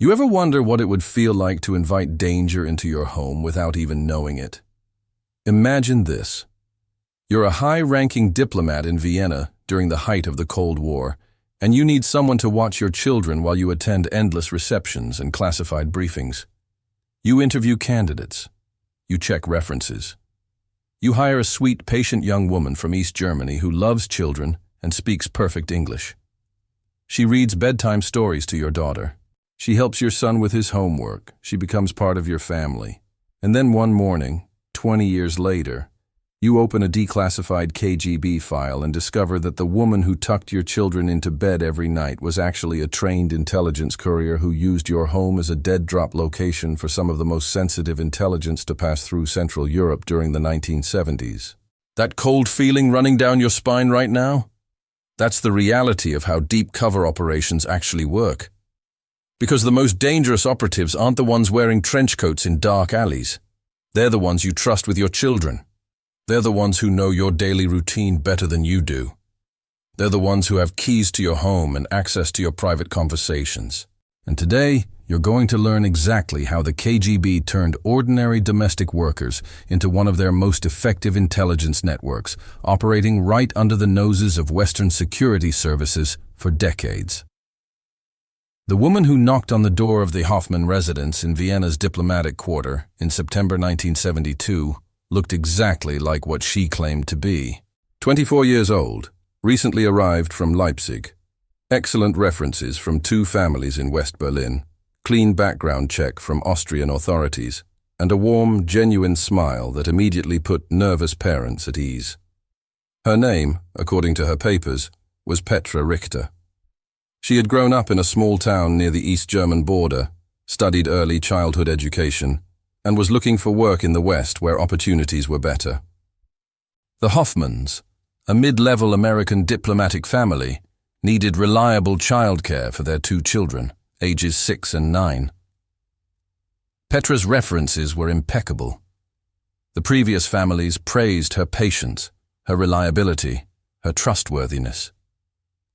You ever wonder what it would feel like to invite danger into your home without even knowing it? Imagine this. You're a high-ranking diplomat in Vienna during the height of the Cold War, and you need someone to watch your children while you attend endless receptions and classified briefings. You interview candidates. You check references. You hire a sweet, patient young woman from East Germany who loves children and speaks perfect English. She reads bedtime stories to your daughter. She helps your son with his homework. She becomes part of your family. And then one morning, 20 years later, you open a declassified KGB file and discover that the woman who tucked your children into bed every night was actually a trained intelligence courier who used your home as a dead-drop location for some of the most sensitive intelligence to pass through Central Europe during the 1970s. That cold feeling running down your spine right now? That's the reality of how deep cover operations actually work. Because the most dangerous operatives aren't the ones wearing trench coats in dark alleys. They're the ones you trust with your children. They're the ones who know your daily routine better than you do. They're the ones who have keys to your home and access to your private conversations. And today, you're going to learn exactly how the KGB turned ordinary domestic workers into one of their most effective intelligence networks, operating right under the noses of Western security services for decades. The woman who knocked on the door of the Hoffman residence in Vienna's diplomatic quarter in September 1972 looked exactly like what she claimed to be. 24 years old, recently arrived from Leipzig. Excellent references from 2 families in West Berlin, clean background check from Austrian authorities, and a warm, genuine smile that immediately put nervous parents at ease. Her name, according to her papers, was Petra Richter. She had grown up in a small town near the East German border, studied early childhood education, and was looking for work in the West where opportunities were better. The Hoffmans, a mid-level American diplomatic family, needed reliable childcare for their 2 children, ages 6 and 9. Petra's references were impeccable. The previous families praised her patience, her reliability, her trustworthiness.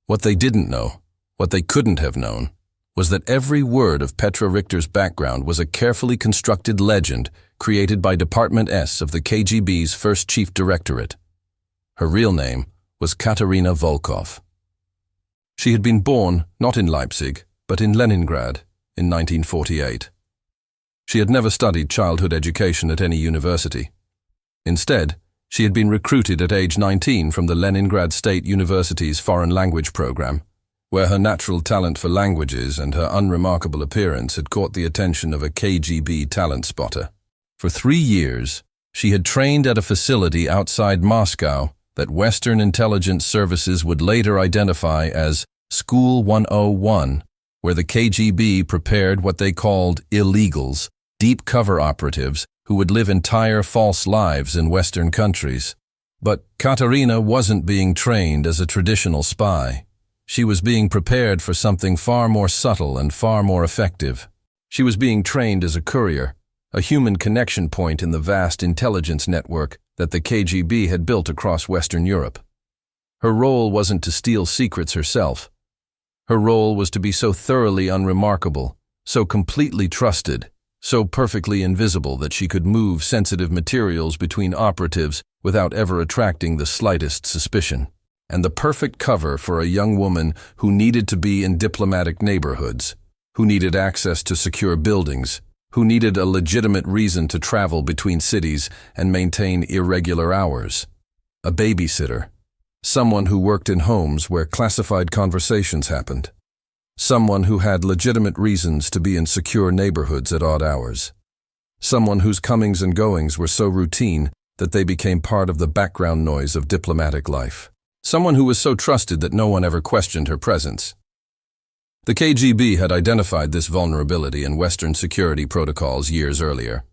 What they didn't know, what they couldn't have known, was that every word of Petra Richter's background was a carefully constructed legend created by Department S of the KGB's first chief directorate. Her real name was Katerina Volkov. She had been born not in Leipzig, but in Leningrad in 1948. She had never studied childhood education at any university. Instead, she had been recruited at age 19 from the Leningrad State University's foreign language program, where her natural talent for languages and her unremarkable appearance had caught the attention of a KGB talent spotter. For 3 years, she had trained at a facility outside Moscow that Western intelligence services would later identify as School 101, where the KGB prepared what they called illegals, deep cover operatives who would live entire false lives in Western countries. But Katerina wasn't being trained as a traditional spy. She was being prepared for something far more subtle and far more effective. She was being trained as a courier, a human connection point in the vast intelligence network that the KGB had built across Western Europe. Her role wasn't to steal secrets herself. Her role was to be so thoroughly unremarkable, so completely trusted, so perfectly invisible that she could move sensitive materials between operatives without ever attracting the slightest suspicion. And the perfect cover for a young woman who needed to be in diplomatic neighborhoods, who needed access to secure buildings, who needed a legitimate reason to travel between cities and maintain irregular hours. A babysitter, someone who worked in homes where classified conversations happened, someone who had legitimate reasons to be in secure neighborhoods at odd hours, someone whose comings and goings were so routine that they became part of the background noise of diplomatic life. Someone who was so trusted that no one ever questioned her presence. The KGB had identified this vulnerability in Western security protocols years earlier.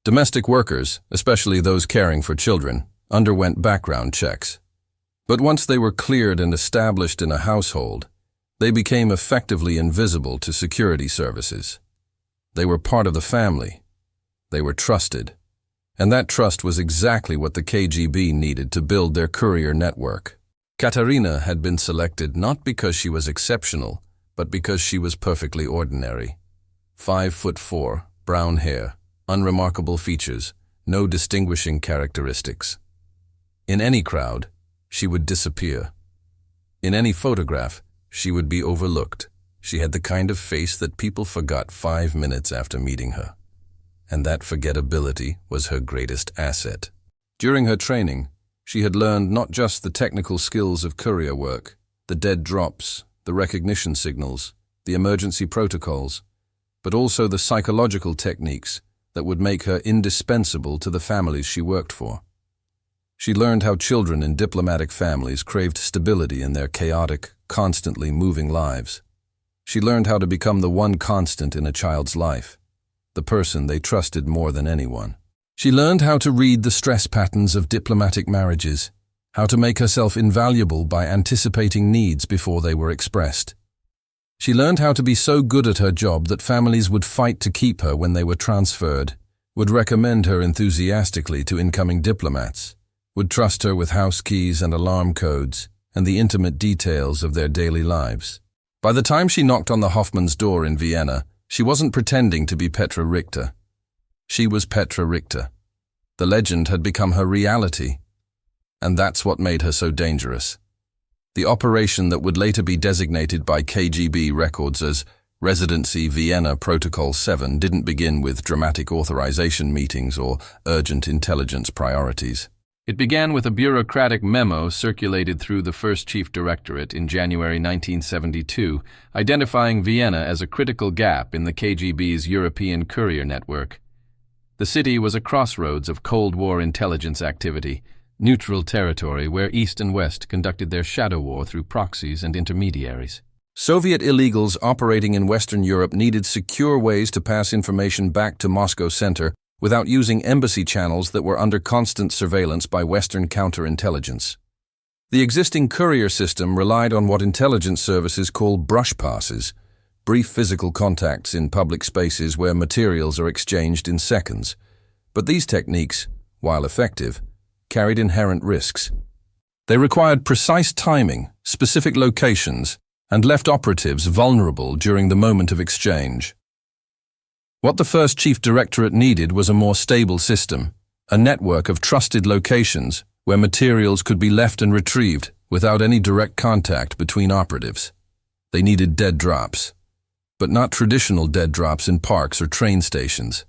Domestic workers, especially those caring for children, underwent background checks. But once they were cleared and established in a household, they became effectively invisible to security services. They were part of the family. They were trusted. And that trust was exactly what the KGB needed to build their courier network. Katerina had been selected not because she was exceptional, but because she was perfectly ordinary. 5'4", brown hair, unremarkable features, no distinguishing characteristics. In any crowd, she would disappear. In any photograph, she would be overlooked. She had the kind of face that people forgot 5 minutes after meeting her. And that forgettability was her greatest asset. During her training, she had learned not just the technical skills of courier work, the dead drops, the recognition signals, the emergency protocols, but also the psychological techniques that would make her indispensable to the families she worked for. She learned how children in diplomatic families craved stability in their chaotic, constantly moving lives. She learned how to become the one constant in a child's life, the person they trusted more than anyone. She learned how to read the stress patterns of diplomatic marriages, how to make herself invaluable by anticipating needs before they were expressed. She learned how to be so good at her job that families would fight to keep her when they were transferred, would recommend her enthusiastically to incoming diplomats, would trust her with house keys and alarm codes and the intimate details of their daily lives. By the time she knocked on the Hoffman's door in Vienna, she wasn't pretending to be Petra Richter. She was Petra Richter. The legend had become her reality, and that's what made her so dangerous. The operation that would later be designated by KGB records as Residency Vienna Protocol 7 didn't begin with dramatic authorization meetings or urgent intelligence priorities. It began with a bureaucratic memo circulated through the First Chief Directorate in January 1972, identifying Vienna as a critical gap in the KGB's European courier network. The city was a crossroads of Cold War intelligence activity, neutral territory where East and West conducted their shadow war through proxies and intermediaries. Soviet illegals operating in Western Europe needed secure ways to pass information back to Moscow Center without using embassy channels that were under constant surveillance by Western counterintelligence. The existing courier system relied on what intelligence services call brush passes, brief physical contacts in public spaces where materials are exchanged in seconds. But these techniques, while effective, carried inherent risks. They required precise timing, specific locations, and left operatives vulnerable during the moment of exchange. What the First Chief Directorate needed was a more stable system, a network of trusted locations where materials could be left and retrieved without any direct contact between operatives. They needed dead drops, but not traditional dead drops in parks or train stations.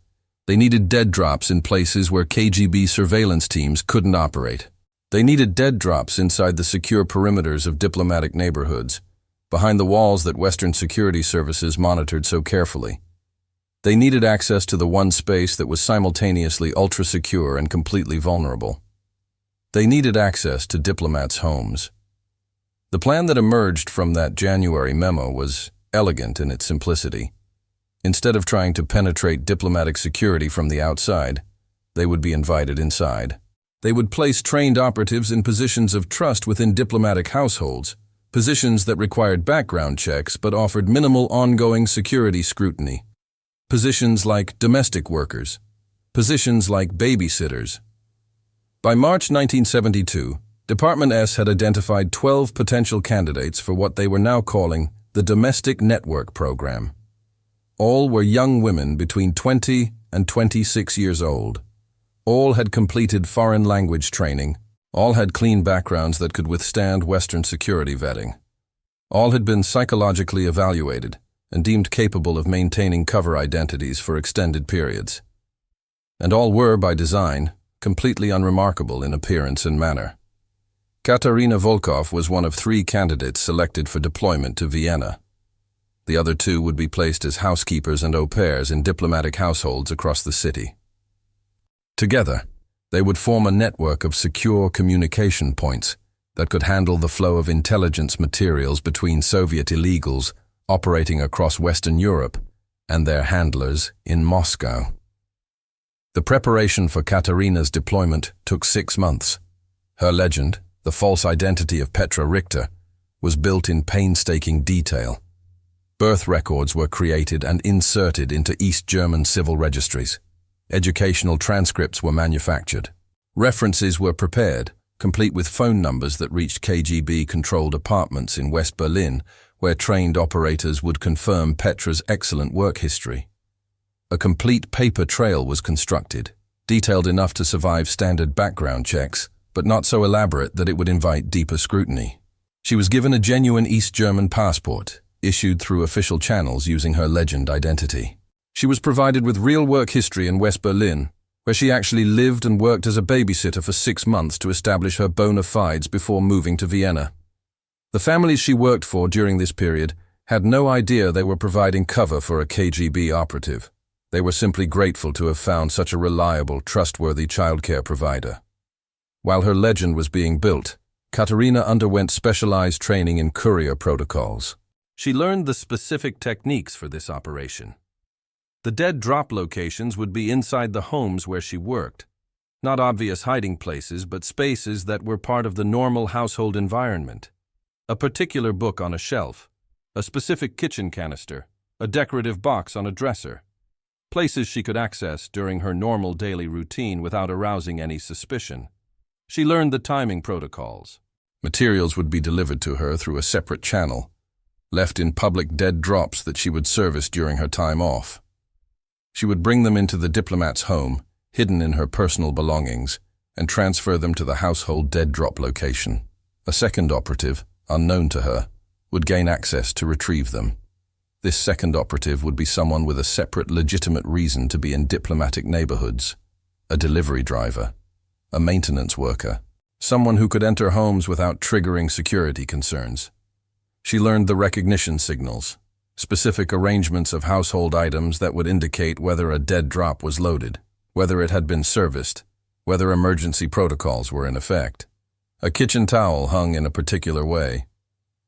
They needed dead drops in places where KGB surveillance teams couldn't operate. They needed dead drops inside the secure perimeters of diplomatic neighborhoods, behind the walls that Western security services monitored so carefully. They needed access to the one space that was simultaneously ultra-secure and completely vulnerable. They needed access to diplomats' homes. The plan that emerged from that January memo was elegant in its simplicity. Instead of trying to penetrate diplomatic security from the outside, they would be invited inside. They would place trained operatives in positions of trust within diplomatic households, positions that required background checks but offered minimal ongoing security scrutiny. Positions like domestic workers, positions like babysitters. By March 1972, Department S had identified 12 potential candidates for what they were now calling the Domestic Network Program. All were young women between 20 and 26 years old. All had completed foreign language training. All had clean backgrounds that could withstand Western security vetting. All had been psychologically evaluated and deemed capable of maintaining cover identities for extended periods. And all were, by design, completely unremarkable in appearance and manner. Katarina Volkov was one of 3 candidates selected for deployment to Vienna. The other 2 would be placed as housekeepers and au pairs in diplomatic households across the city. Together, they would form a network of secure communication points that could handle the flow of intelligence materials between Soviet illegals operating across Western Europe and their handlers in Moscow. The preparation for Katarina's deployment took 6 months. Her legend, the false identity of Petra Richter, was built in painstaking detail. Birth records were created and inserted into East German civil registries. Educational transcripts were manufactured. References were prepared, complete with phone numbers that reached KGB-controlled apartments in West Berlin, where trained operators would confirm Petra's excellent work history. A complete paper trail was constructed, detailed enough to survive standard background checks, but not so elaborate that it would invite deeper scrutiny. She was given a genuine East German passport, issued through official channels using her legend identity. She was provided with real work history in West Berlin, where she actually lived and worked as a babysitter for 6 months to establish her bona fides before moving to Vienna. The families she worked for during this period had no idea they were providing cover for a KGB operative. They were simply grateful to have found such a reliable, trustworthy childcare provider. While her legend was being built, Katerina underwent specialized training in courier protocols. She learned the specific techniques for this operation. The dead drop locations would be inside the homes where she worked. Not obvious hiding places, but spaces that were part of the normal household environment. A particular book on a shelf, a specific kitchen canister, a decorative box on a dresser. Places she could access during her normal daily routine without arousing any suspicion. She learned the timing protocols. Materials would be delivered to her through a separate channel, left in public dead drops that she would service during her time off. She would bring them into the diplomat's home, hidden in her personal belongings, and transfer them to the household dead drop location. A second operative, unknown to her, would gain access to retrieve them. This second operative would be someone with a separate legitimate reason to be in diplomatic neighborhoods. A delivery driver, a maintenance worker, someone who could enter homes without triggering security concerns. She learned the recognition signals, specific arrangements of household items that would indicate whether a dead drop was loaded, whether it had been serviced, whether emergency protocols were in effect. A kitchen towel hung in a particular way,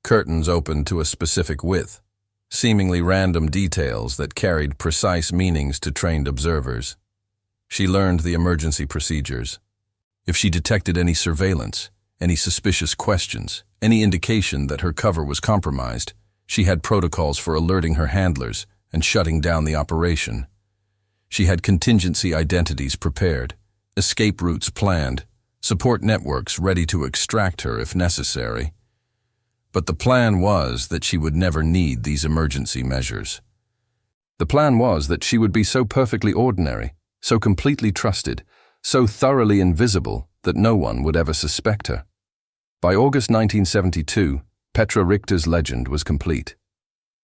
curtains opened to a specific width, seemingly random details that carried precise meanings to trained observers. She learned the emergency procedures. If she detected any surveillance, any suspicious questions, any indication that her cover was compromised, she had protocols for alerting her handlers and shutting down the operation. She had contingency identities prepared, escape routes planned, support networks ready to extract her if necessary. But the plan was that she would never need these emergency measures. The plan was that she would be so perfectly ordinary, so completely trusted, so thoroughly invisible that no one would ever suspect her. By August 1972, Petra Richter's legend was complete.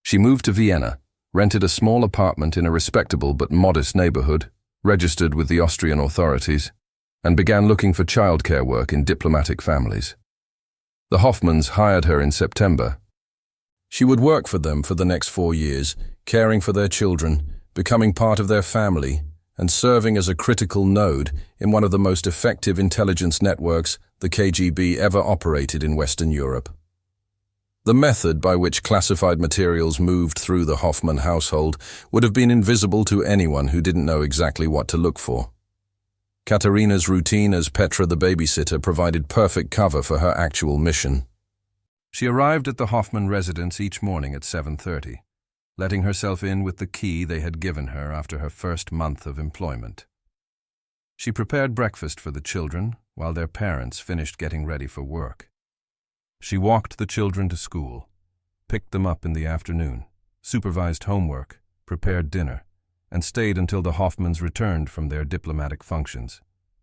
She moved to Vienna, rented a small apartment in a respectable but modest neighborhood, registered with the Austrian authorities, and began looking for childcare work in diplomatic families. The Hoffmans hired her in September. She would work for them for the next 4 years, caring for their children, becoming part of their family, and serving as a critical node in one of the most effective intelligence networks the KGB ever operated in Western Europe. The method by which classified materials moved through the Hoffman household would have been invisible to anyone who didn't know exactly what to look for. Katerina's routine as Petra the babysitter provided perfect cover for her actual mission. She arrived at the Hoffman residence each morning at 7:30, letting herself in with the key they had given her after her first month of employment. She prepared breakfast for the children while their parents finished getting ready for work. She walked the children to school, picked them up in the afternoon, supervised homework, prepared dinner, and stayed until the Hoffmans returned from their diplomatic functions,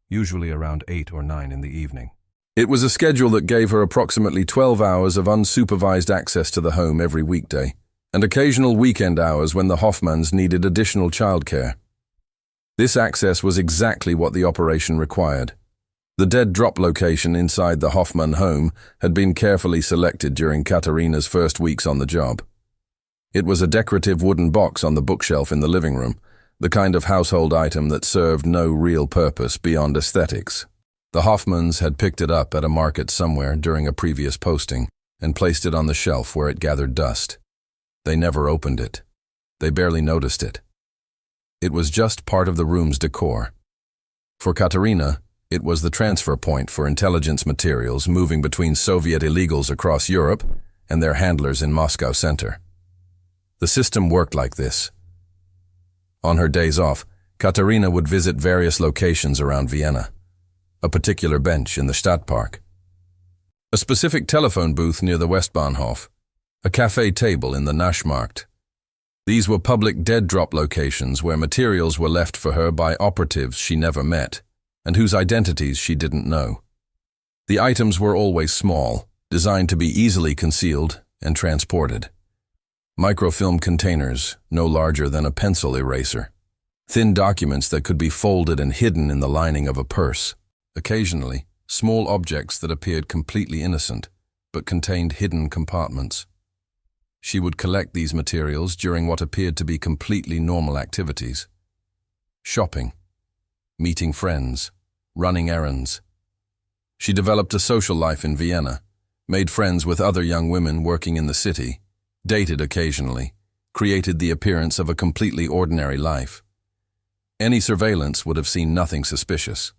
usually around 8 or 9 in the evening. It was a schedule that gave her approximately 12 hours of unsupervised access to the home every weekday, and occasional weekend hours when the Hoffmans needed additional childcare. This access was exactly what the operation required. The dead drop location inside the Hoffman home had been carefully selected during Katerina's first weeks on the job. It was a decorative wooden box on the bookshelf in the living room, the kind of household item that served no real purpose beyond aesthetics. The Hoffmans had picked it up at a market somewhere during a previous posting and placed it on the shelf where it gathered dust. They never opened it. They barely noticed it. It was just part of the room's decor. For Katerina, it was the transfer point for intelligence materials moving between Soviet illegals across Europe and their handlers in Moscow Center. The system worked like this. On her days off, Katerina would visit various locations around Vienna. A particular bench in the Stadtpark, a specific telephone booth near the Westbahnhof, a cafe table in the Naschmarkt. These were public dead drop locations where materials were left for her by operatives she never met, and whose identities she didn't know. The items were always small, designed to be easily concealed and transported. Microfilm containers, no larger than a pencil eraser. Thin documents that could be folded and hidden in the lining of a purse. Occasionally, small objects that appeared completely innocent, but contained hidden compartments. She would collect these materials during what appeared to be completely normal activities. Shopping, meeting friends, running errands. She developed a social life in Vienna, made friends with other young women working in the city, dated occasionally, created the appearance of a completely ordinary life. Any surveillance would have seen nothing suspicious.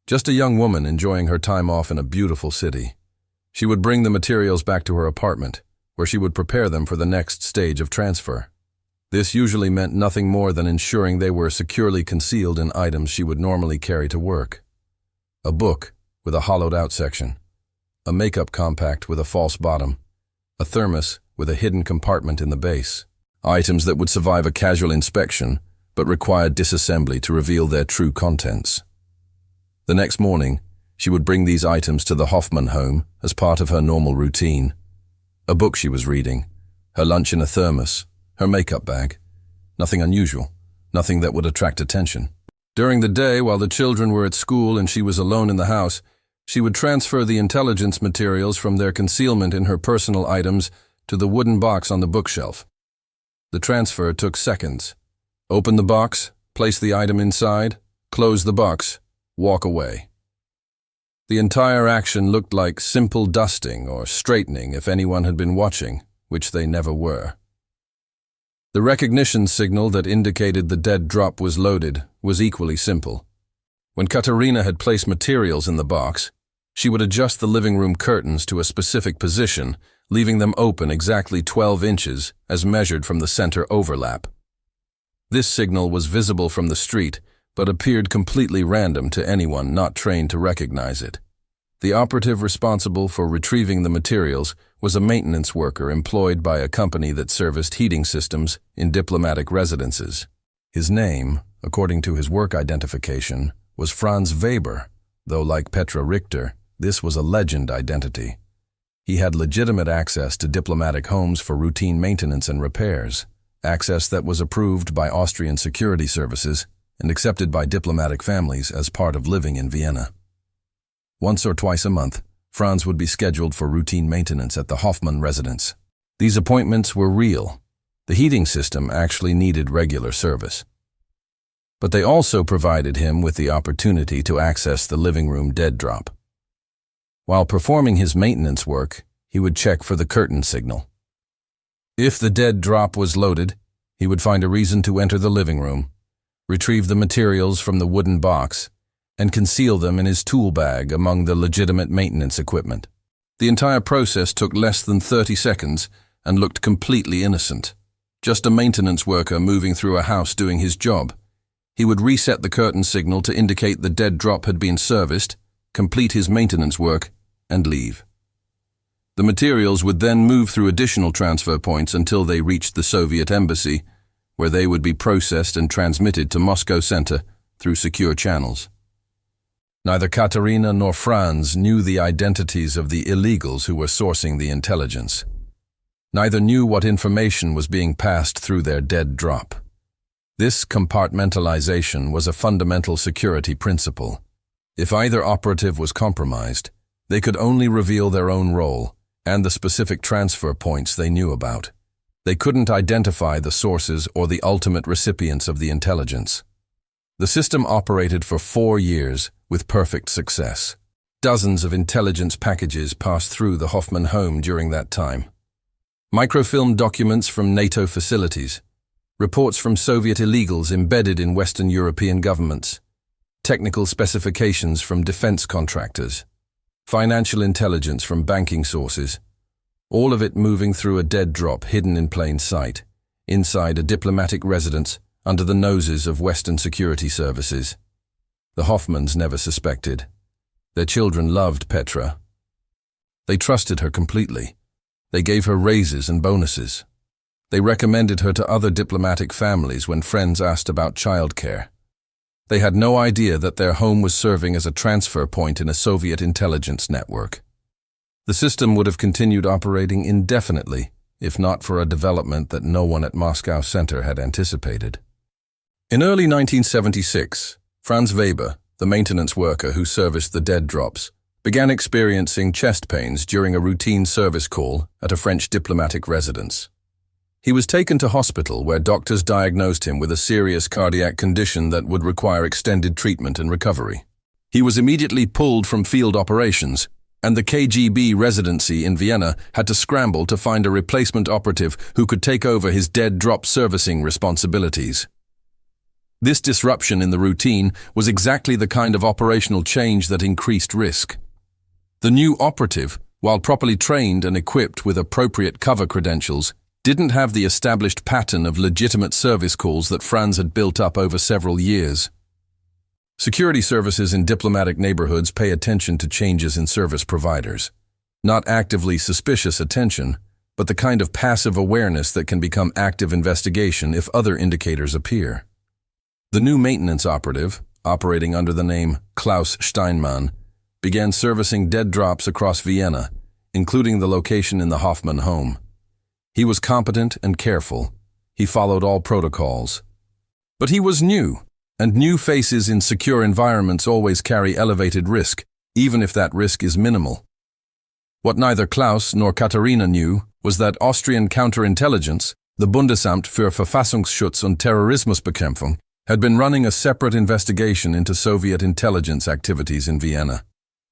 Just a young woman enjoying her time off in a beautiful city. She would bring the materials back to her apartment, where she would prepare them for the next stage of transfer. This usually meant nothing more than ensuring they were securely concealed in items she would normally carry to work. A book with a hollowed-out section, a makeup compact with a false bottom, a thermos with a hidden compartment in the base. Items that would survive a casual inspection, but required disassembly to reveal their true contents. The next morning, she would bring these items to the Hoffman home as part of her normal routine. A book she was reading, her lunch in a thermos, her makeup bag. Nothing unusual, nothing that would attract attention. During the day, while the children were at school and she was alone in the house, she would transfer the intelligence materials from their concealment in her personal items to the wooden box on the bookshelf. The transfer took seconds. Open the box, place the item inside, close the box, walk away. The entire action looked like simple dusting or straightening if anyone had been watching, which they never were. The recognition signal that indicated the dead drop was loaded was equally simple. When Katerina had placed materials in the box, she would adjust the living room curtains to a specific position, leaving them open exactly 12 inches as measured from the center overlap. This signal was visible from the street, but appeared completely random to anyone not trained to recognize it. The operative responsible for retrieving the materials was a maintenance worker employed by a company that serviced heating systems in diplomatic residences. His name, according to his work identification, was Franz Weber, though like Petra Richter, this was a legend identity. He had legitimate access to diplomatic homes for routine maintenance and repairs, access that was approved by Austrian security services and accepted by diplomatic families as part of living in Vienna. Once or twice a month, Franz would be scheduled for routine maintenance at the Hoffman residence. These appointments were real. The heating system actually needed regular service. But they also provided him with the opportunity to access the living room dead drop. While performing his maintenance work, he would check for the curtain signal. If the dead drop was loaded, he would find a reason to enter the living room, retrieve the materials from the wooden box, and conceal them in his tool bag among the legitimate maintenance equipment. The entire process took less than 30 seconds and looked completely innocent. Just a maintenance worker moving through a house doing his job. He would reset the curtain signal to indicate the dead drop had been serviced, complete his maintenance work, and leave. The materials would then move through additional transfer points until they reached the Soviet embassy, where they would be processed and transmitted to Moscow Center through secure channels. Neither Katerina nor Franz knew the identities of the illegals who were sourcing the intelligence. Neither knew what information was being passed through their dead drop. This compartmentalization was a fundamental security principle. If either operative was compromised, they could only reveal their own role and the specific transfer points they knew about. They couldn't identify the sources or the ultimate recipients of the intelligence. The system operated for 4 years with perfect success. Dozens of intelligence packages passed through the Hoffman home during that time. Microfilm documents from NATO facilities, reports from Soviet illegals embedded in Western European governments, technical specifications from defense contractors, financial intelligence from banking sources, all of it moving through a dead drop hidden in plain sight, inside a diplomatic residence under the noses of Western security services. The Hoffmans never suspected. Their children loved Petra. They trusted her completely. They gave her raises and bonuses. They recommended her to other diplomatic families when friends asked about childcare. They had no idea that their home was serving as a transfer point in a Soviet intelligence network. The system would have continued operating indefinitely, if not for a development that no one at Moscow Center had anticipated. In early 1976, Franz Weber, the maintenance worker who serviced the dead drops, began experiencing chest pains during a routine service call at a French diplomatic residence. He was taken to hospital where doctors diagnosed him with a serious cardiac condition that would require extended treatment and recovery. He was immediately pulled from field operations, and the KGB residency in Vienna had to scramble to find a replacement operative who could take over his dead drop servicing responsibilities. This disruption in the routine was exactly the kind of operational change that increased risk. The new operative, while properly trained and equipped with appropriate cover credentials, didn't have the established pattern of legitimate service calls that Franz had built up over several years. Security services in diplomatic neighborhoods pay attention to changes in service providers. Not actively suspicious attention, but the kind of passive awareness that can become active investigation if other indicators appear. The new maintenance operative, operating under the name Klaus Steinmann, began servicing dead drops across Vienna, including the location in the Hoffmann home. He was competent and careful. He followed all protocols. But he was new, and new faces in secure environments always carry elevated risk, even if that risk is minimal. What neither Klaus nor Katharina knew was that Austrian counterintelligence, the Bundesamt für Verfassungsschutz und Terrorismusbekämpfung, had been running a separate investigation into Soviet intelligence activities in Vienna.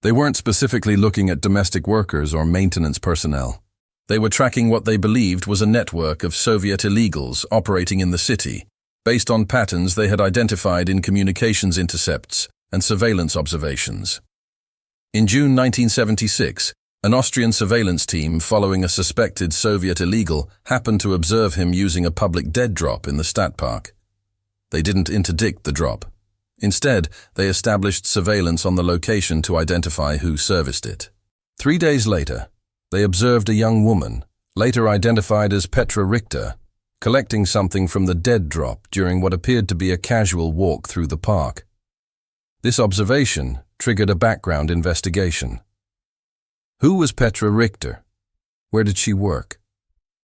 They weren't specifically looking at domestic workers or maintenance personnel. They were tracking what they believed was a network of Soviet illegals operating in the city, based on patterns they had identified in communications intercepts and surveillance observations. In June 1976, an Austrian surveillance team following a suspected Soviet illegal happened to observe him using a public dead drop in the Stadtpark. They didn't interdict the drop. Instead, they established surveillance on the location to identify who serviced it. 3 days later, they observed a young woman, later identified as Petra Richter, collecting something from the dead drop during what appeared to be a casual walk through the park. This observation triggered a background investigation. Who was Petra Richter? Where did she work?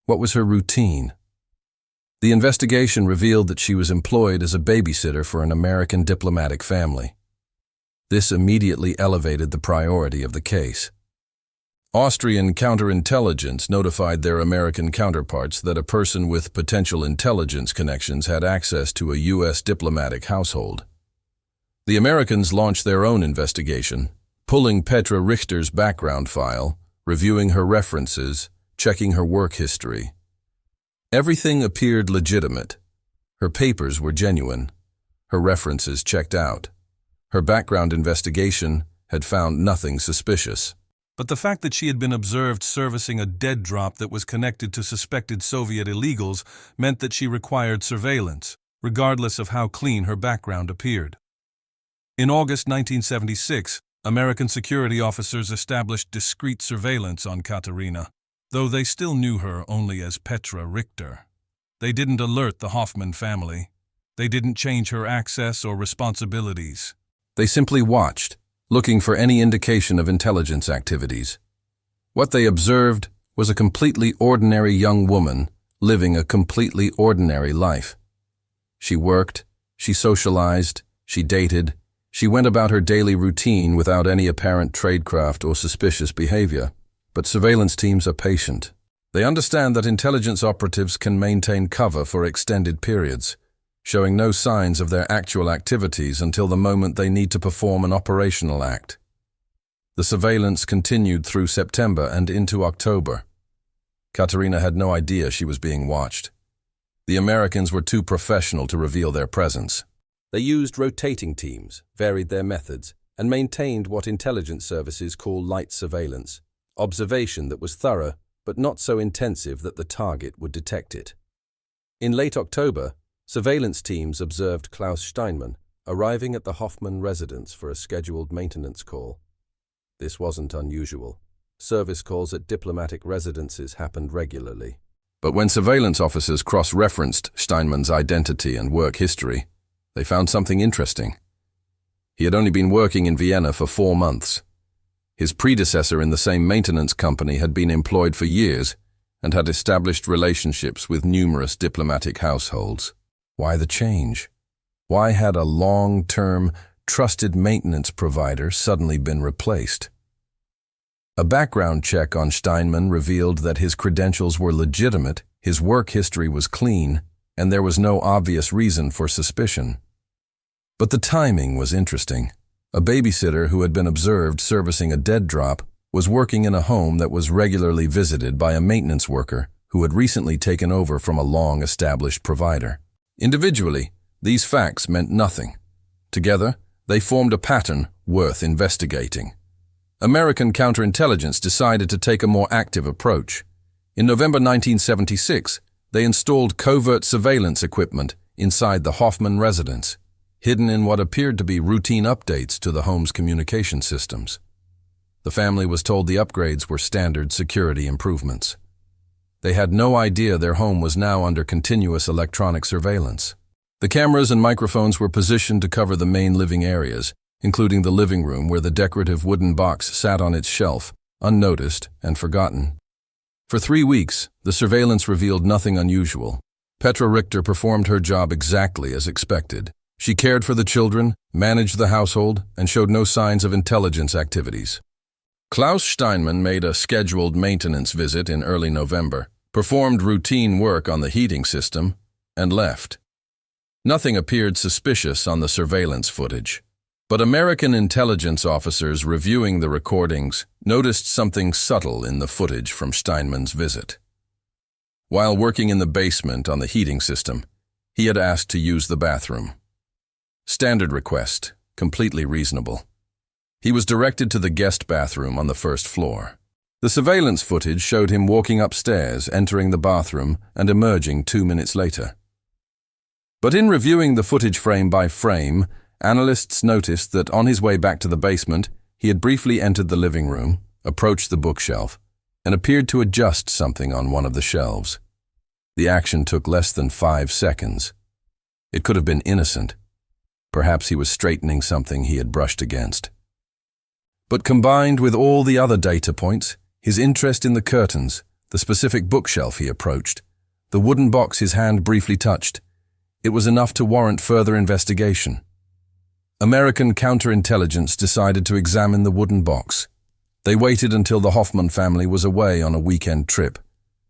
What was her routine? The investigation revealed that she was employed as a babysitter for an American diplomatic family. This immediately elevated the priority of the case. Austrian counterintelligence notified their American counterparts that a person with potential intelligence connections had access to a U.S. diplomatic household. The Americans launched their own investigation, pulling Petra Richter's background file, reviewing her references, checking her work history. Everything appeared legitimate. Her papers were genuine. Her references checked out. Her background investigation had found nothing suspicious. But the fact that she had been observed servicing a dead drop that was connected to suspected Soviet illegals meant that she required surveillance, regardless of how clean her background appeared. In August 1976, American security officers established discreet surveillance on Katharina, though they still knew her only as Petra Richter. They didn't alert the Hoffmann family. They didn't change her access or responsibilities. They simply watched, looking for any indication of intelligence activities. What they observed was a completely ordinary young woman living a completely ordinary life. She worked, she socialized, she dated, she went about her daily routine without any apparent tradecraft or suspicious behavior. But surveillance teams are patient. They understand that intelligence operatives can maintain cover for extended periods, showing no signs of their actual activities until the moment they need to perform an operational act. The surveillance continued through September and into October. Katharina had no idea she was being watched. The Americans were too professional to reveal their presence. They used rotating teams, varied their methods, and maintained what intelligence services call light surveillance, observation that was thorough but not so intensive that the target would detect it. In late October, surveillance teams observed Klaus Steinmann arriving at the Hoffmann residence for a scheduled maintenance call. This wasn't unusual. Service calls at diplomatic residences happened regularly. But when surveillance officers cross-referenced Steinman's identity and work history, they found something interesting. He had only been working in Vienna for 4 months. His predecessor in the same maintenance company had been employed for years and had established relationships with numerous diplomatic households. Why the change? Why had a long-term, trusted maintenance provider suddenly been replaced? A background check on Steinman revealed that his credentials were legitimate, his work history was clean, and there was no obvious reason for suspicion. But the timing was interesting. A babysitter who had been observed servicing a dead drop was working in a home that was regularly visited by a maintenance worker who had recently taken over from a long-established provider. Individually, these facts meant nothing. Together, they formed a pattern worth investigating. American counterintelligence decided to take a more active approach. In November 1976, they installed covert surveillance equipment inside the Hoffman residence, hidden in what appeared to be routine updates to the home's communication systems. The family was told the upgrades were standard security improvements. They had no idea their home was now under continuous electronic surveillance. The cameras and microphones were positioned to cover the main living areas, including the living room where the decorative wooden box sat on its shelf, unnoticed and forgotten. For 3 weeks, the surveillance revealed nothing unusual. Petra Richter performed her job exactly as expected. She cared for the children, managed the household, and showed no signs of intelligence activities. Klaus Steinman made a scheduled maintenance visit in early November, performed routine work on the heating system, and left. Nothing appeared suspicious on the surveillance footage. But American intelligence officers reviewing the recordings noticed something subtle in the footage from Steinman's visit. While working in the basement on the heating system, he had asked to use the bathroom. Standard request, completely reasonable. He was directed to the guest bathroom on the first floor. The surveillance footage showed him walking upstairs, entering the bathroom, and emerging 2 minutes later. But in reviewing the footage frame by frame, analysts noticed that on his way back to the basement, he had briefly entered the living room, approached the bookshelf, and appeared to adjust something on one of the shelves. The action took less than 5 seconds. It could have been innocent. Perhaps he was straightening something he had brushed against. But combined with all the other data points, his interest in the curtains, the specific bookshelf he approached, the wooden box his hand briefly touched, it was enough to warrant further investigation. American counterintelligence decided to examine the wooden box. They waited until the Hoffman family was away on a weekend trip,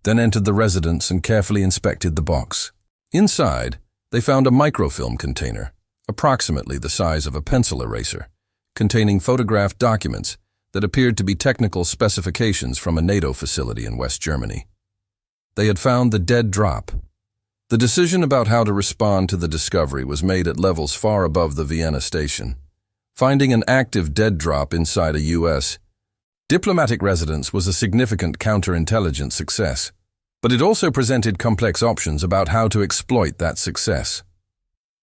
then entered the residence and carefully inspected the box. Inside, they found a microfilm container, approximately the size of a pencil eraser, containing photographed documents that appeared to be technical specifications from a NATO facility in West Germany. They had found the dead drop. The decision about how to respond to the discovery was made at levels far above the Vienna station. Finding an active dead drop inside a U.S. diplomatic residence was a significant counterintelligence success, but it also presented complex options about how to exploit that success.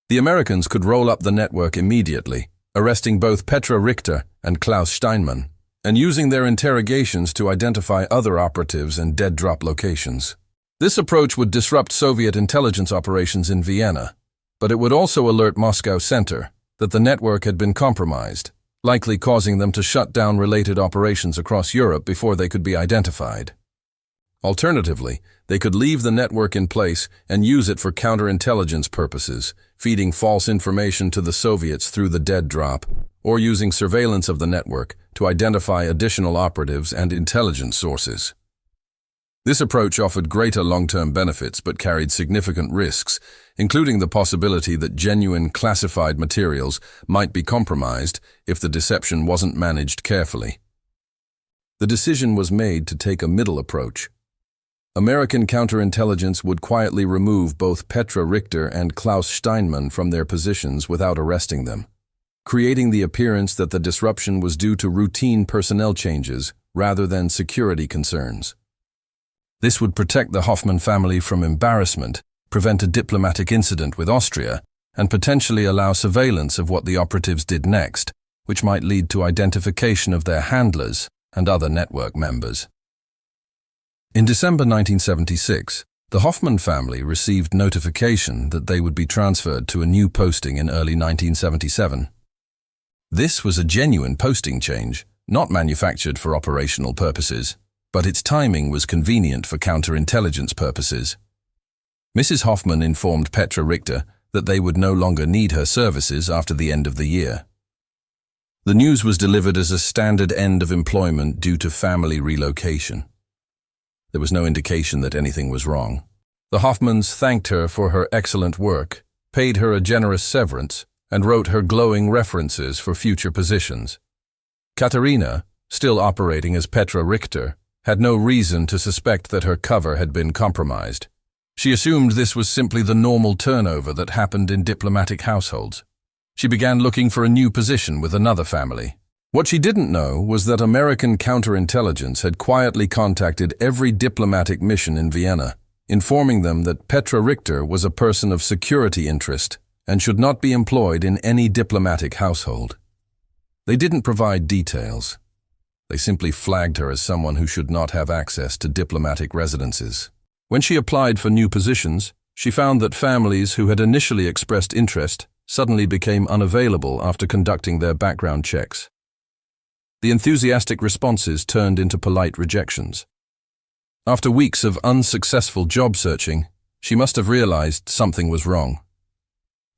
The Americans could roll up the network immediately, arresting both Petra Richter and Klaus Steinman, and using their interrogations to identify other operatives and dead drop locations. This approach would disrupt Soviet intelligence operations in Vienna, but it would also alert Moscow Center that the network had been compromised, likely causing them to shut down related operations across Europe before they could be identified. Alternatively, they could leave the network in place and use it for counterintelligence purposes, feeding false information to the Soviets through the dead drop, or using surveillance of the network to identify additional operatives and intelligence sources. This approach offered greater long-term benefits but carried significant risks, including the possibility that genuine classified materials might be compromised if the deception wasn't managed carefully. The decision was made to take a middle approach. American counterintelligence would quietly remove both Petra Richter and Klaus Steinman from their positions without arresting them, creating the appearance that the disruption was due to routine personnel changes rather than security concerns. This would protect the Hoffman family from embarrassment, prevent a diplomatic incident with Austria, and potentially allow surveillance of what the operatives did next, which might lead to identification of their handlers and other network members. In December 1976, The Hoffman family received notification that they would be transferred to a new posting in early 1977. This was a genuine posting change, not manufactured for operational purposes, but its timing was convenient for counterintelligence purposes. Mrs. Hoffman informed Petra Richter that they would no longer need her services after the end of the year. The news was delivered as a standard end of employment due to family relocation. There was no indication that anything was wrong. The Hoffmans thanked her for her excellent work, paid her a generous severance, and wrote her glowing references for future positions. Katerina, still operating as Petra Richter, had no reason to suspect that her cover had been compromised. She assumed this was simply the normal turnover that happened in diplomatic households. She began looking for a new position with another family. What she didn't know was that American counterintelligence had quietly contacted every diplomatic mission in Vienna, informing them that Petra Richter was a person of security interest and should not be employed in any diplomatic household. They didn't provide details. They simply flagged her as someone who should not have access to diplomatic residences. When she applied for new positions, she found that families who had initially expressed interest suddenly became unavailable after conducting their background checks. The enthusiastic responses turned into polite rejections. After weeks of unsuccessful job searching, she must have realized something was wrong.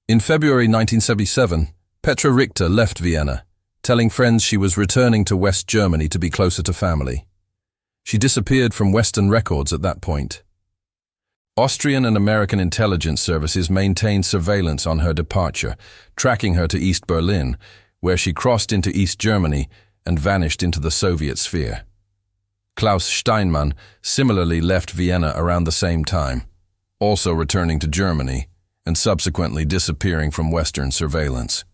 In February 1977, Petra Richter left Vienna, telling friends she was returning to West Germany to be closer to family. She disappeared from Western records at that point. Austrian and American intelligence services maintained surveillance on her departure, tracking her to East Berlin, where she crossed into East Germany and vanished into the Soviet sphere. Klaus Steinmann similarly left Vienna around the same time, also returning to Germany and subsequently disappearing from Western surveillance.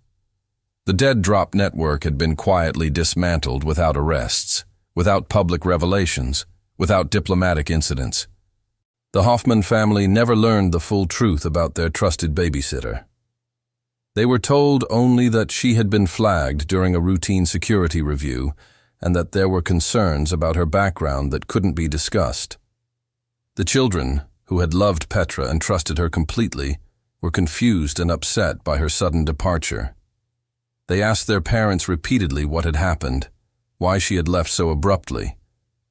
The Dead Drop network had been quietly dismantled without arrests, without public revelations, without diplomatic incidents. The Hoffman family never learned the full truth about their trusted babysitter. They were told only that she had been flagged during a routine security review and that there were concerns about her background that couldn't be discussed. The children, who had loved Petra and trusted her completely, were confused and upset by her sudden departure. They asked their parents repeatedly what had happened, why she had left so abruptly,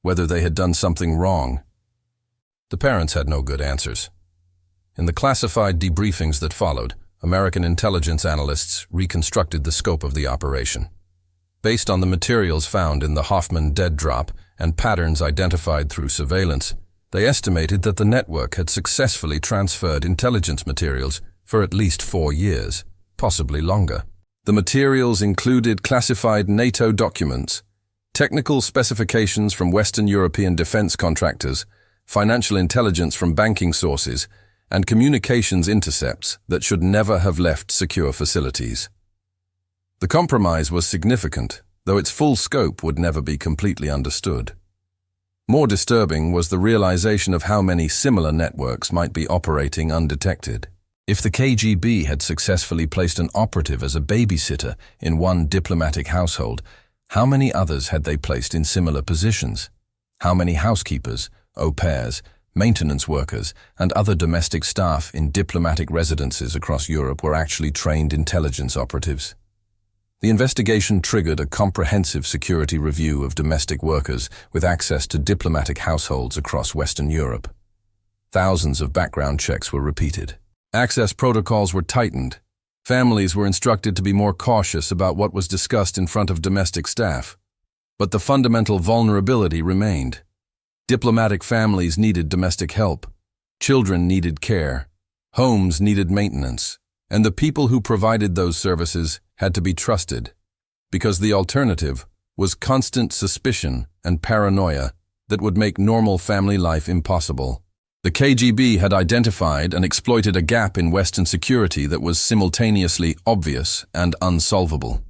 whether they had done something wrong. The parents had no good answers. In the classified debriefings that followed, American intelligence analysts reconstructed the scope of the operation. Based on the materials found in the Hoffman dead drop and patterns identified through surveillance, they estimated that the network had successfully transferred intelligence materials for at least 4 years, possibly longer. The materials included classified NATO documents, technical specifications from Western European defense contractors, financial intelligence from banking sources, and communications intercepts that should never have left secure facilities. The compromise was significant, though its full scope would never be completely understood. More disturbing was the realization of how many similar networks might be operating undetected. If the KGB had successfully placed an operative as a babysitter in one diplomatic household, how many others had they placed in similar positions? How many housekeepers, au pairs, maintenance workers, and other domestic staff in diplomatic residences across Europe were actually trained intelligence operatives? The investigation triggered a comprehensive security review of domestic workers with access to diplomatic households across Western Europe. Thousands of background checks were repeated. Access protocols were tightened. Families were instructed to be more cautious about what was discussed in front of domestic staff. But the fundamental vulnerability remained. Diplomatic families needed domestic help. Children needed care. Homes needed maintenance. And the people who provided those services had to be trusted, because the alternative was constant suspicion and paranoia that would make normal family life impossible. The KGB had identified and exploited a gap in Western security that was simultaneously obvious and unsolvable.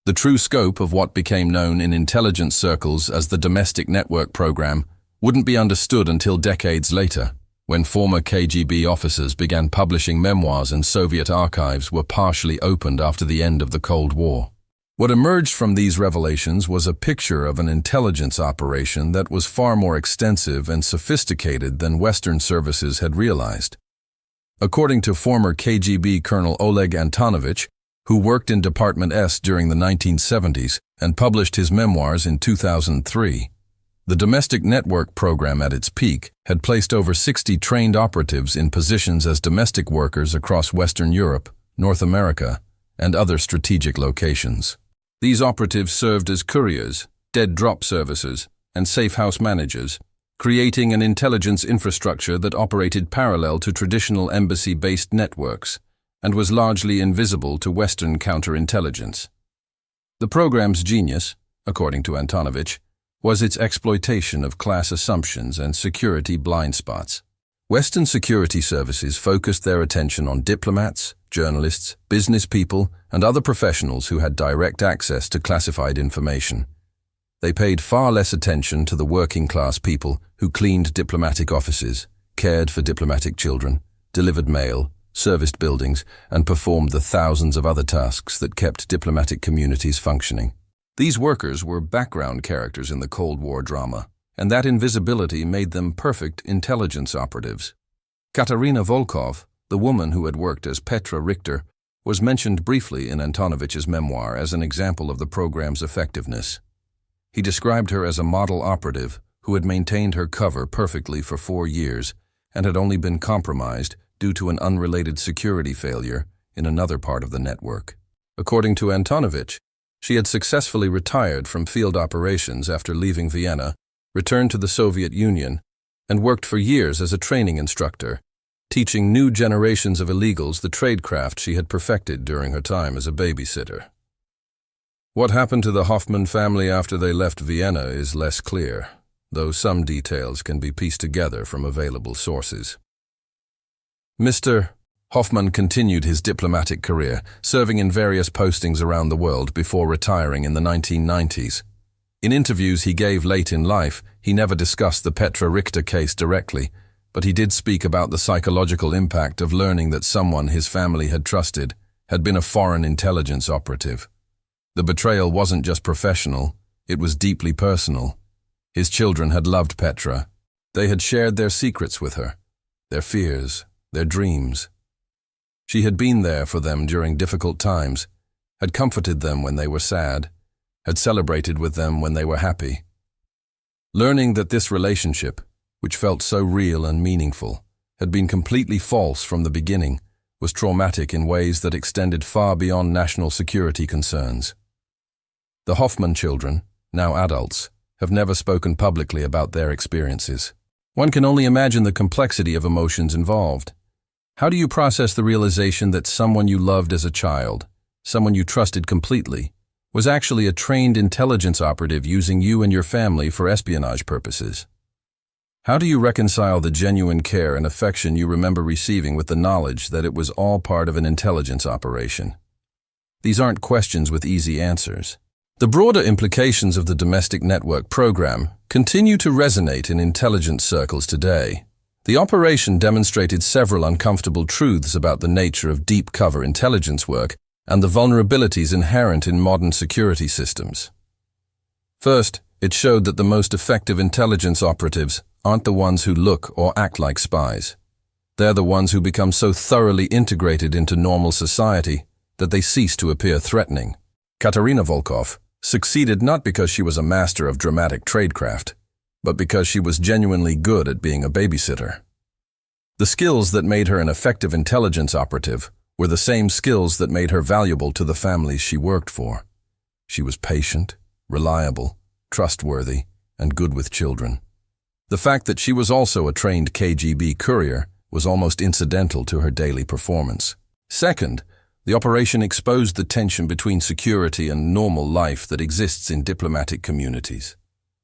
The true scope of what became known in intelligence circles as the Domestic Network Program wouldn't be understood until decades later, when former KGB officers began publishing memoirs and Soviet archives were partially opened after the end of the Cold War. What emerged from these revelations was a picture of an intelligence operation that was far more extensive and sophisticated than Western services had realized. According to former KGB Colonel Oleg Antonovich, who worked in Department S during the 1970s and published his memoirs in 2003, the domestic network program at its peak had placed over 60 trained operatives in positions as domestic workers across Western Europe, North America, and other strategic locations. These operatives served as couriers, dead drop servicers, and safe house managers, creating an intelligence infrastructure that operated parallel to traditional embassy-based networks and was largely invisible to Western counterintelligence. The program's genius, according to Antonovich, was its exploitation of class assumptions and security blind spots. Western security services focused their attention on diplomats, journalists, business people, and other professionals who had direct access to classified information. They paid far less attention to the working-class people who cleaned diplomatic offices, cared for diplomatic children, delivered mail, serviced buildings, and performed the thousands of other tasks that kept diplomatic communities functioning. These workers were background characters in the Cold War drama, and that invisibility made them perfect intelligence operatives. Katerina Volkov, the woman who had worked as Petra Richter, was mentioned briefly in Antonovich's memoir as an example of the program's effectiveness. He described her as a model operative who had maintained her cover perfectly for 4 years and had only been compromised due to an unrelated security failure in another part of the network. According to Antonovich, she had successfully retired from field operations after leaving Vienna, returned to the Soviet Union, and worked for years as a training instructor, teaching new generations of illegals the tradecraft she had perfected during her time as a babysitter. What happened to the Hoffman family after they left Vienna is less clear, though some details can be pieced together from available sources. Mr. Hoffman continued his diplomatic career, serving in various postings around the world before retiring in the 1990s. In interviews he gave late in life, he never discussed the Petra Richter case directly, but he did speak about the psychological impact of learning that someone his family had trusted had been a foreign intelligence operative. The betrayal wasn't just professional, it was deeply personal. His children had loved Petra. They had shared their secrets with her, their fears, their dreams. She had been there for them during difficult times, had comforted them when they were sad, had celebrated with them when they were happy. Learning that this relationship, which felt so real and meaningful, had been completely false from the beginning, was traumatic in ways that extended far beyond national security concerns. The Hoffman children, now adults, have never spoken publicly about their experiences. One can only imagine the complexity of emotions involved. How do you process the realization that someone you loved as a child, someone you trusted completely, was actually a trained intelligence operative using you and your family for espionage purposes? How do you reconcile the genuine care and affection you remember receiving with the knowledge that it was all part of an intelligence operation? These aren't questions with easy answers. The broader implications of the domestic network program continue to resonate in intelligence circles today. The operation demonstrated several uncomfortable truths about the nature of deep cover intelligence work and the vulnerabilities inherent in modern security systems. First, it showed that the most effective intelligence operatives aren't the ones who look or act like spies. They're the ones who become so thoroughly integrated into normal society that they cease to appear threatening. Katerina Volkov succeeded not because she was a master of dramatic tradecraft, but because she was genuinely good at being a babysitter. The skills that made her an effective intelligence operative were the same skills that made her valuable to the families she worked for. She was patient, reliable, trustworthy, and good with children. The fact that she was also a trained KGB courier was almost incidental to her daily performance. Second, the operation exposed the tension between security and normal life that exists in diplomatic communities.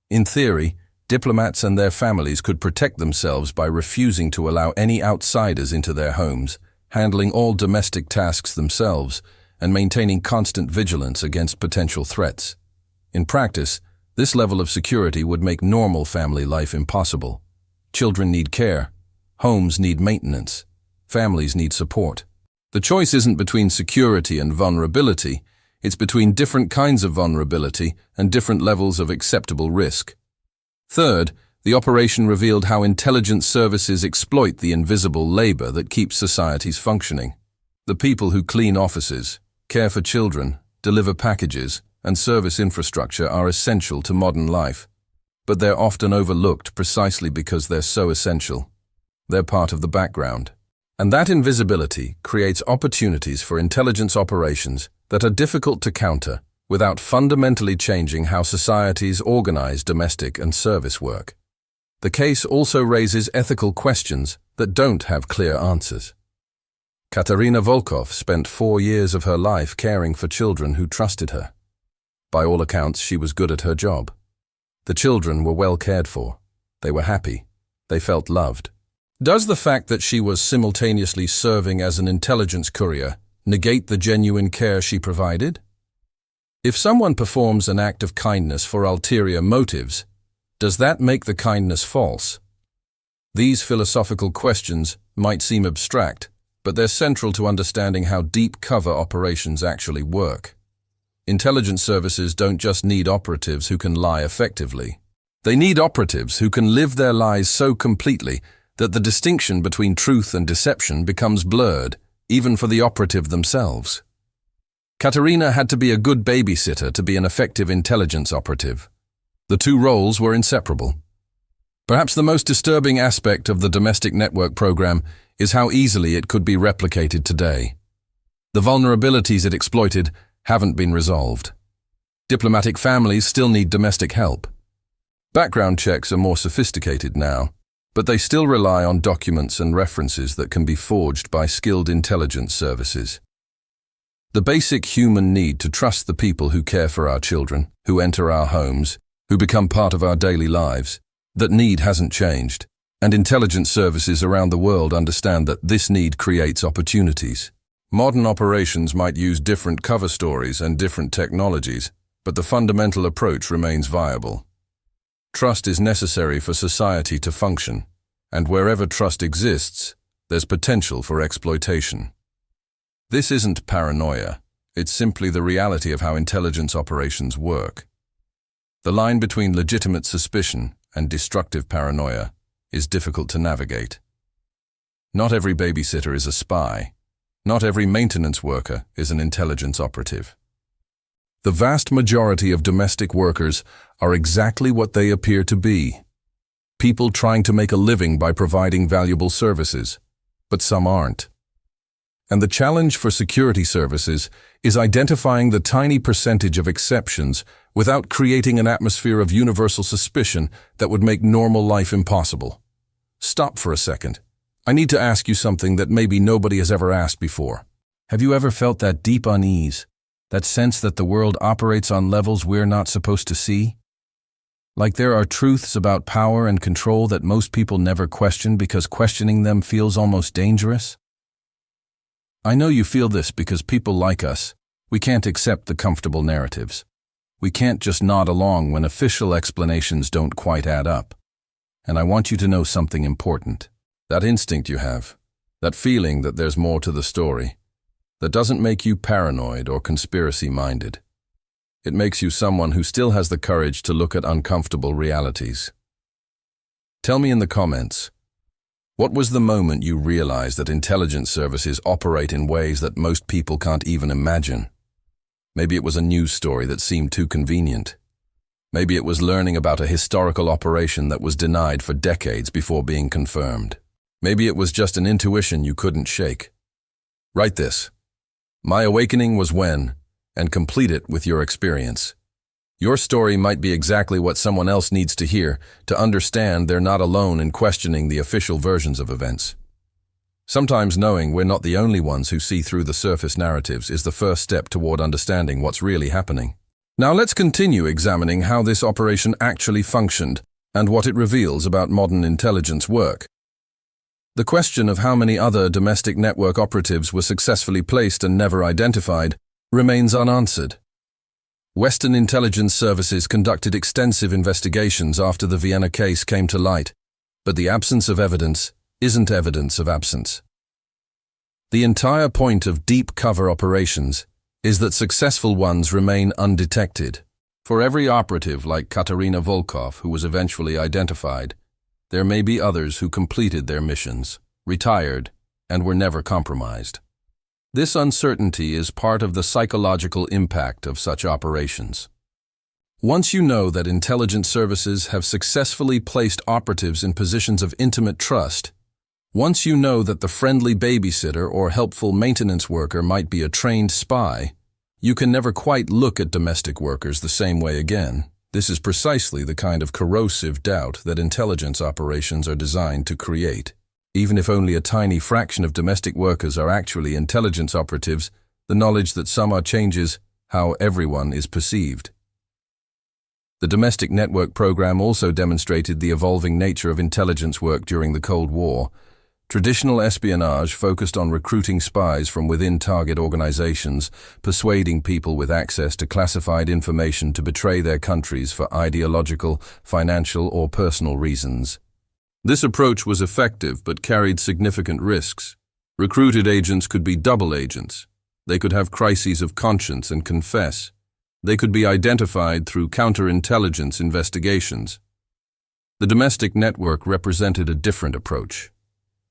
In theory, diplomats and their families could protect themselves by refusing to allow any outsiders into their homes, handling all domestic tasks themselves, and maintaining constant vigilance against potential threats. In practice, this level of security would make normal family life impossible. Children need care, homes need maintenance, families need support. The choice isn't between security and vulnerability, It's between different kinds of vulnerability and different levels of acceptable risk. Third, the operation revealed how intelligence services exploit the invisible labor that keeps societies functioning. The people who clean offices, care for children, deliver packages, and service infrastructure are essential to modern life. But they're often overlooked precisely because they're so essential. They're part of the background. And that invisibility creates opportunities for intelligence operations that are difficult to counter without fundamentally changing how societies organize domestic and service work. The case also raises ethical questions that don't have clear answers. Katerina Volkov spent 4 years of her life caring for children who trusted her. By all accounts, she was good at her job. The children were well cared for. They were happy. They felt loved. Does the fact that she was simultaneously serving as an intelligence courier negate the genuine care she provided? If someone performs an act of kindness for ulterior motives, does that make the kindness false? These philosophical questions might seem abstract, but they're central to understanding how deep cover operations actually work. Intelligence services don't just need operatives who can lie effectively. They need operatives who can live their lies so completely that the distinction between truth and deception becomes blurred, even for the operative themselves. Katerina had to be a good babysitter to be an effective intelligence operative. The two roles were inseparable. Perhaps the most disturbing aspect of the domestic network program is how easily it could be replicated today. The vulnerabilities it exploited haven't been resolved. Diplomatic families still need domestic help. Background checks are more sophisticated now, but they still rely on documents and references that can be forged by skilled intelligence services. The basic human need to trust the people who care for our children, who enter our homes, who become part of our daily lives, that need hasn't changed, and intelligence services around the world understand that this need creates opportunities. Modern operations might use different cover stories and different technologies, but the fundamental approach remains viable. Trust is necessary for society to function, and wherever trust exists, there's potential for exploitation. This isn't paranoia, it's simply the reality of how intelligence operations work. The line between legitimate suspicion and destructive paranoia is difficult to navigate. Not every babysitter is a spy. Not every maintenance worker is an intelligence operative. The vast majority of domestic workers are exactly what they appear to be. People trying to make a living by providing valuable services, but some aren't. And the challenge for security services is identifying the tiny percentage of exceptions without creating an atmosphere of universal suspicion that would make normal life impossible. Stop for a second. I need to ask you something that maybe nobody has ever asked before. Have you ever felt that deep unease, that sense that the world operates on levels we're not supposed to see? Like there are truths about power and control that most people never question because questioning them feels almost dangerous? I know you feel this because people like us, we can't accept the comfortable narratives. We can't just nod along when official explanations don't quite add up. And I want you to know something important. That instinct you have, that feeling that there's more to the story, that doesn't make you paranoid or conspiracy-minded. It makes you someone who still has the courage to look at uncomfortable realities. Tell me in the comments, what was the moment you realized that intelligence services operate in ways that most people can't even imagine? Maybe it was a news story that seemed too convenient. Maybe it was learning about a historical operation that was denied for decades before being confirmed. Maybe it was just an intuition you couldn't shake. Write this. My awakening was when, and complete it with your experience. Your story might be exactly what someone else needs to hear to understand they're not alone in questioning the official versions of events. Sometimes knowing we're not the only ones who see through the surface narratives is the first step toward understanding what's really happening. Now let's continue examining how this operation actually functioned and what it reveals about modern intelligence work. The question of how many other domestic network operatives were successfully placed and never identified remains unanswered. Western intelligence services conducted extensive investigations after the Vienna case came to light, but the absence of evidence isn't evidence of absence. The entire point of deep cover operations is that successful ones remain undetected. For every operative like Katerina Volkov, who was eventually identified, there may be others who completed their missions, retired, and were never compromised. This uncertainty is part of the psychological impact of such operations. Once you know that intelligence services have successfully placed operatives in positions of intimate trust, once you know that the friendly babysitter or helpful maintenance worker might be a trained spy, you can never quite look at domestic workers the same way again. This is precisely the kind of corrosive doubt that intelligence operations are designed to create. Even if only a tiny fraction of domestic workers are actually intelligence operatives, the knowledge that some are changes how everyone is perceived. The domestic network program also demonstrated the evolving nature of intelligence work during the Cold War. Traditional espionage focused on recruiting spies from within target organizations, persuading people with access to classified information to betray their countries for ideological, financial, or personal reasons. This approach was effective but carried significant risks. Recruited agents could be double agents. They could have crises of conscience and confess. They could be identified through counterintelligence investigations. The domestic network represented a different approach.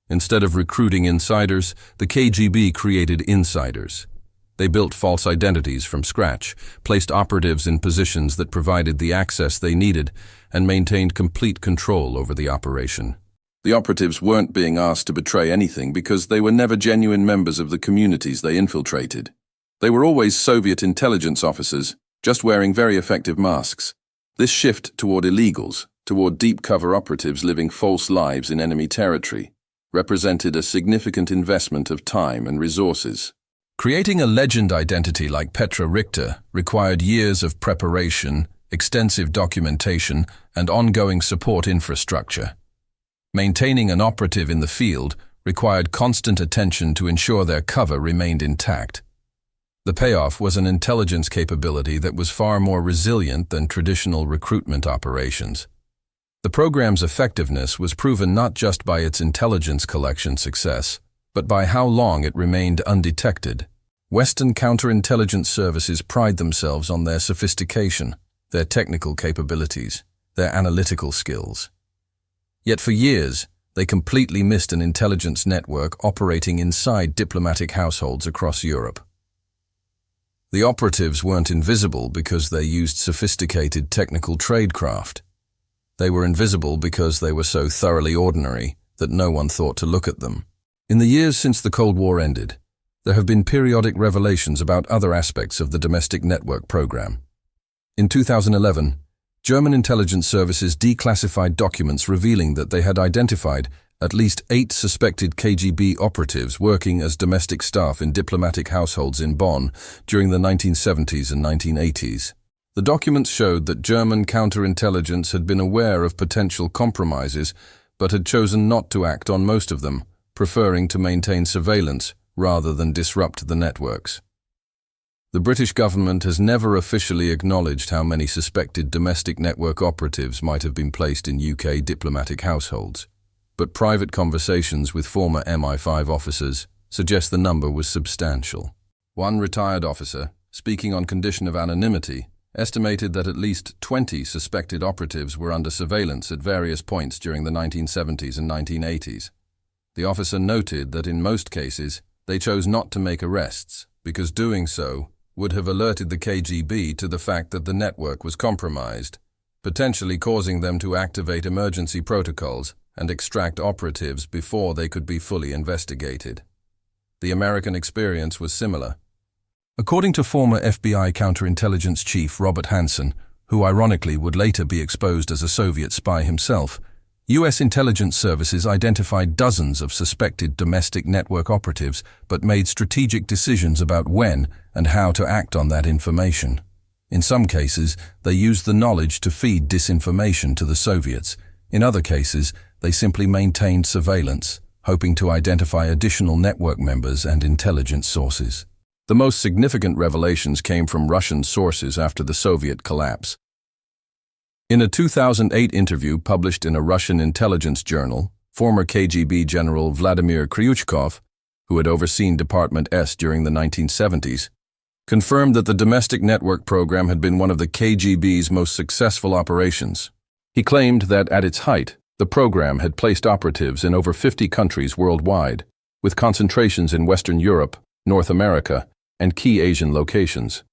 Instead of recruiting insiders, the KGB created insiders. They built false identities from scratch, placed operatives in positions that provided the access they needed, and maintained complete control over the operation. The operatives weren't being asked to betray anything because they were never genuine members of the communities they infiltrated. They were always Soviet intelligence officers, just wearing very effective masks. This shift toward illegals, toward deep cover operatives living false lives in enemy territory, represented a significant investment of time and resources. Creating a legend identity like Petra Richter required years of preparation, extensive documentation, and ongoing support infrastructure. Maintaining an operative in the field required constant attention to ensure their cover remained intact. The payoff was an intelligence capability that was far more resilient than traditional recruitment operations. The program's effectiveness was proven not just by its intelligence collection success, but by how long it remained undetected. Western counterintelligence services pride themselves on their sophistication, their technical capabilities, their analytical skills. Yet for years, they completely missed an intelligence network operating inside diplomatic households across Europe. The operatives weren't invisible because they used sophisticated technical tradecraft. They were invisible because they were so thoroughly ordinary that no one thought to look at them. In the years since the Cold War ended, there have been periodic revelations about other aspects of the domestic network program. In 2011, German intelligence services declassified documents revealing that they had identified at least 8 suspected KGB operatives working as domestic staff in diplomatic households in Bonn during the 1970s and 1980s. The documents showed that German counterintelligence had been aware of potential compromises, but had chosen not to act on most of them, preferring to maintain surveillance rather than disrupt the networks. The British government has never officially acknowledged how many suspected domestic network operatives might have been placed in UK diplomatic households, but private conversations with former MI5 officers suggest the number was substantial. One retired officer, speaking on condition of anonymity, estimated that at least 20 suspected operatives were under surveillance at various points during the 1970s and 1980s. The officer noted that in most cases, they chose not to make arrests because doing so would have alerted the KGB to the fact that the network was compromised, potentially causing them to activate emergency protocols and extract operatives before they could be fully investigated. The American experience was similar. According to former FBI counterintelligence chief Robert Hanssen, who ironically would later be exposed as a Soviet spy himself, U.S. intelligence services identified dozens of suspected domestic network operatives but made strategic decisions about when and how to act on that information. In some cases, they used the knowledge to feed disinformation to the Soviets. In other cases, they simply maintained surveillance, hoping to identify additional network members and intelligence sources. The most significant revelations came from Russian sources after the Soviet collapse. In a 2008 interview published in a Russian intelligence journal, former KGB General Vladimir Kryuchkov, who had overseen Department S during the 1970s, confirmed that the domestic network program had been one of the KGB's most successful operations. He claimed that at its height, the program had placed operatives in over 50 countries worldwide, with concentrations in Western Europe, North America, and key Asian locations.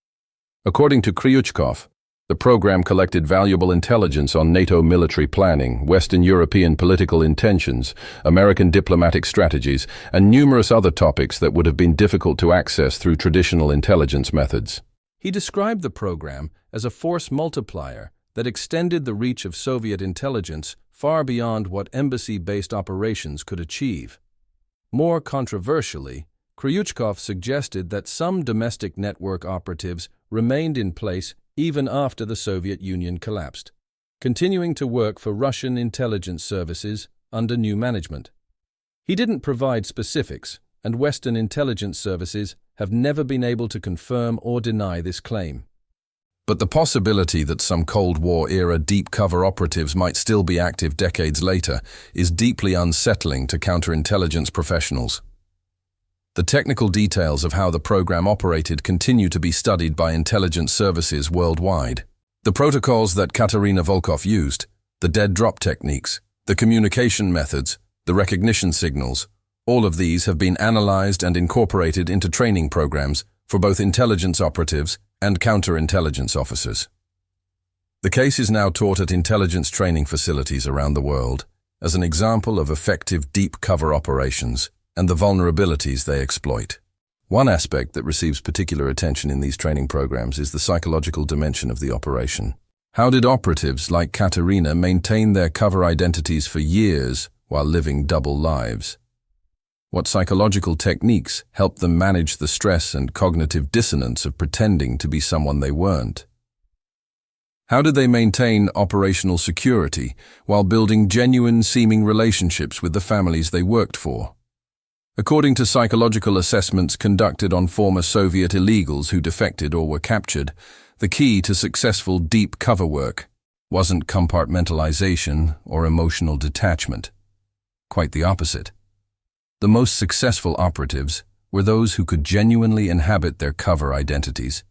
According to Kryuchkov, the program collected valuable intelligence on NATO military planning, Western European political intentions, American diplomatic strategies, and numerous other topics that would have been difficult to access through traditional intelligence methods. He described the program as a force multiplier that extended the reach of Soviet intelligence far beyond what embassy-based operations could achieve. More controversially, Kryuchkov suggested that some domestic network operatives remained in place even after the Soviet Union collapsed, continuing to work for Russian intelligence services under new management. He didn't provide specifics, and Western intelligence services have never been able to confirm or deny this claim. But the possibility that some Cold War-era deep-cover operatives might still be active decades later is deeply unsettling to counterintelligence professionals. The technical details of how the program operated continue to be studied by intelligence services worldwide. The protocols that Katerina Volkov used, the dead drop techniques, the communication methods, the recognition signals, all of these have been analyzed and incorporated into training programs for both intelligence operatives and counterintelligence officers. The case is now taught at intelligence training facilities around the world as an example of effective deep cover operations and the vulnerabilities they exploit. One aspect that receives particular attention in these training programs is the psychological dimension of the operation. How did operatives like Katerina maintain their cover identities for years while living double lives? What psychological techniques helped them manage the stress and cognitive dissonance of pretending to be someone they weren't? How did they maintain operational security while building genuine-seeming relationships with the families they worked for? According to psychological assessments conducted on former Soviet illegals who defected or were captured, the key to successful deep cover work wasn't compartmentalization or emotional detachment. Quite the opposite. The most successful operatives were those who could genuinely inhabit their cover identities,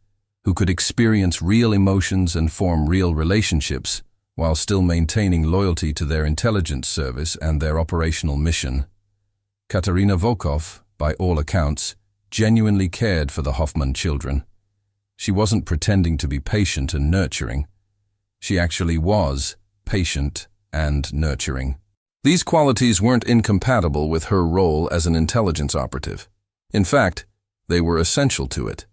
who could experience real emotions and form real relationships while still maintaining loyalty to their intelligence service and their operational mission. Katerina Volkov, by all accounts, genuinely cared for the Hoffman children. She wasn't pretending to be patient and nurturing. She actually was patient and nurturing. These qualities weren't incompatible with her role as an intelligence operative. In fact, they were essential to it.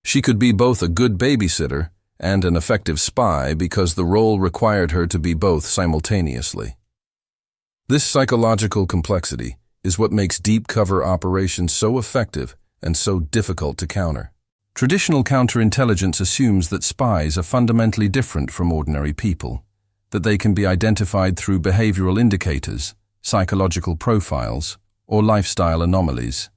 She could be both a good babysitter and an effective spy because the role required her to be both simultaneously. This psychological complexity is what makes deep cover operations so effective and so difficult to counter. Traditional counterintelligence assumes that spies are fundamentally different from ordinary people, that they can be identified through behavioral indicators, psychological profiles, or lifestyle anomalies.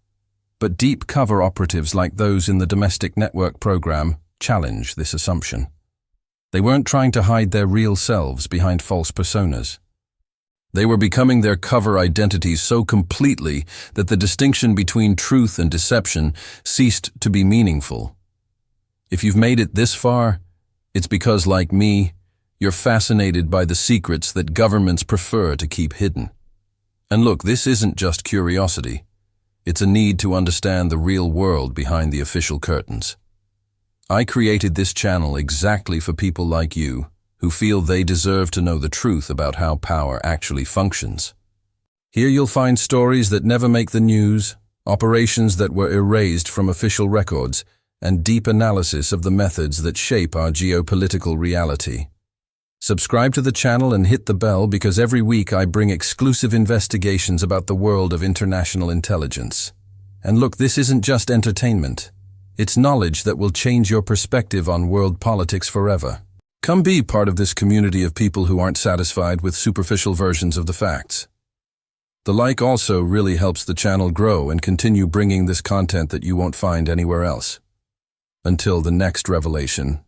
But deep cover operatives like those in the domestic network program challenge this assumption. They weren't trying to hide their real selves behind false personas. They were becoming their cover identities so completely that the distinction between truth and deception ceased to be meaningful. If you've made it this far, it's because, like me, you're fascinated by the secrets that governments prefer to keep hidden. And look, this isn't just curiosity. It's a need to understand the real world behind the official curtains. I created this channel exactly for people like you, who feel they deserve to know the truth about how power actually functions. Here you'll find stories that never make the news, operations that were erased from official records, and deep analysis of the methods that shape our geopolitical reality. Subscribe to the channel and hit the bell because every week I bring exclusive investigations about the world of international intelligence. And look, this isn't just entertainment. It's knowledge that will change your perspective on world politics forever. Come be part of this community of people who aren't satisfied with superficial versions of the facts. The like also really helps the channel grow and continue bringing this content that you won't find anywhere else. Until the next revelation.